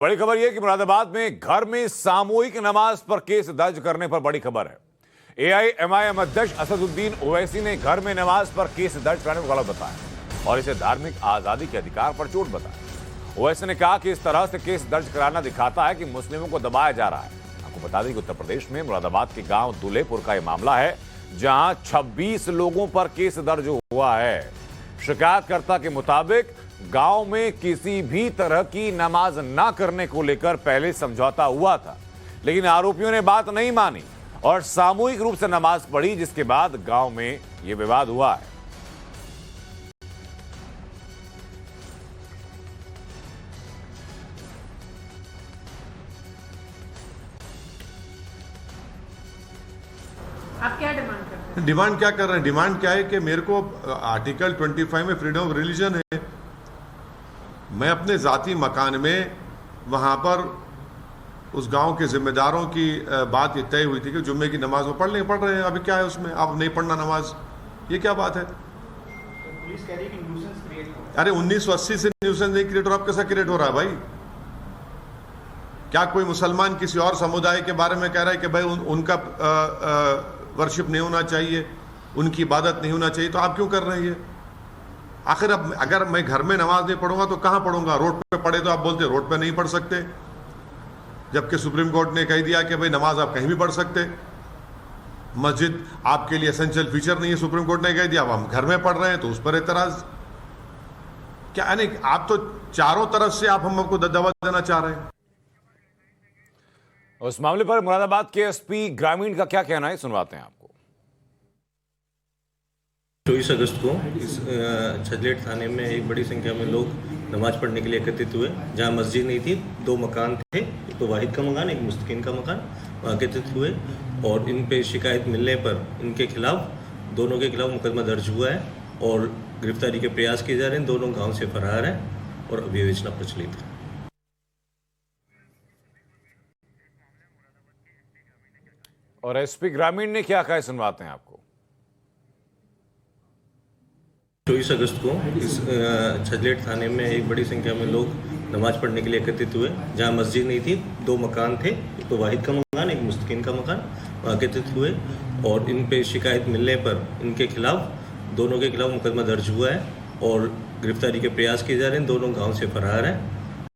बड़ी खबर यह कि मुरादाबाद में घर में सामूहिक नमाज पर केस दर्ज करने पर बड़ी खबर है। एआईएमआईएम अध्यक्ष असदुद्दीन ओवैसी ने घर में नमाज पर केस दर्ज करने को गलत बताया और इसे धार्मिक आजादी के अधिकार पर चोट बताया। ओवैसी ने कहा कि इस तरह से केस दर्ज कराना दिखाता है कि मुस्लिमों को दबाया जा रहा है। आपको बता दें कि उत्तर प्रदेश में मुरादाबाद के गांव दुल्हेपुर का यह मामला है, जहां 26 लोगों पर केस दर्ज हुआ है। शिकायतकर्ता के मुताबिक गांव में किसी भी तरह की नमाज ना करने को लेकर पहले समझौता हुआ था, लेकिन आरोपियों ने बात नहीं मानी और सामूहिक रूप से नमाज पढ़ी, जिसके बाद गांव में यह विवाद हुआ है। आप क्या डिमांड करते हैं? डिमांड क्या कर रहे हैं? डिमांड क्या है कि मेरे को आर्टिकल 25 में फ्रीडम ऑफ रिलीजन है। मैं अपने जाती मकान में वहाँ पर उस गांव के जिम्मेदारों की बात ये तय हुई थी कि जुम्मे की नमाज वो पढ़ रहे हैं। अभी क्या है उसमें? आप नहीं पढ़ना नमाज, ये क्या बात है? पुलिस कह रही है कि न्यूसेंस क्रिएट हो रहा है। अरे 1980 से न्यूसेंस नहीं क्रिएट हो रहा, अब कैसा क्रिएट हो रहा है भाई? क्या कोई मुसलमान किसी और समुदाय के बारे में कह रहा है कि भाई उनका वर्शिप नहीं होना चाहिए, उनकी इबादत नहीं होना चाहिए? तो आप क्यों कर रहे हैं ये? आखिर अब अगर मैं घर में नमाज नहीं पढ़ूंगा तो कहां पढ़ूंगा? रोड पे पढ़े तो आप बोलते रोड पे नहीं पढ़ सकते, जबकि सुप्रीम कोर्ट ने कह दिया कि भाई नमाज आप कहीं भी पढ़ सकते। मस्जिद आपके लिए एसेंशियल फीचर नहीं है, सुप्रीम कोर्ट ने कह दिया। अब हम घर में पढ़ रहे हैं तो उस पर एतराज क्या? यानी आप तो चारों तरफ से आप हमको दवा देना चाह रहे हैं। उस मामले पर मुरादाबाद के एसपी ग्रामीण का क्या कहना है, सुनवाते हैं आपको। 24 अगस्त को इस छजलेट थाने में एक बड़ी संख्या में लोग नमाज पढ़ने के लिए एकत्रित हुए। जहां मस्जिद नहीं थी, 2 मकान थे, एक तो वाहिद का मकान, एक मुस्तकीन का मकान, वहाँ एकत्रित हुए और इन पे शिकायत मिलने पर इनके खिलाफ, दोनों के खिलाफ मुकदमा दर्ज हुआ है और गिरफ्तारी के प्रयास किए जा रहे हैं। दोनों गाँव से फरार हैं और अभी विवेचना प्रचलित है। और एसपी ग्रामीण ने क्या कहा, सुनवाते हैं आपको। 24 अगस्त को इस छजलेट थाने में एक बड़ी संख्या में लोग नमाज पढ़ने के लिए एकत्रित हुए। जहां मस्जिद नहीं थी, 2 मकान थे, एक तो वाहिद का मकान, एक मुस्तकीन का मकान, वहाँ एकत्रित हुए और इन पे शिकायत मिलने पर इनके खिलाफ, दोनों के खिलाफ मुकदमा दर्ज हुआ है और गिरफ्तारी के प्रयास किए जा रहे हैं। दोनों गाँव से फरार हैं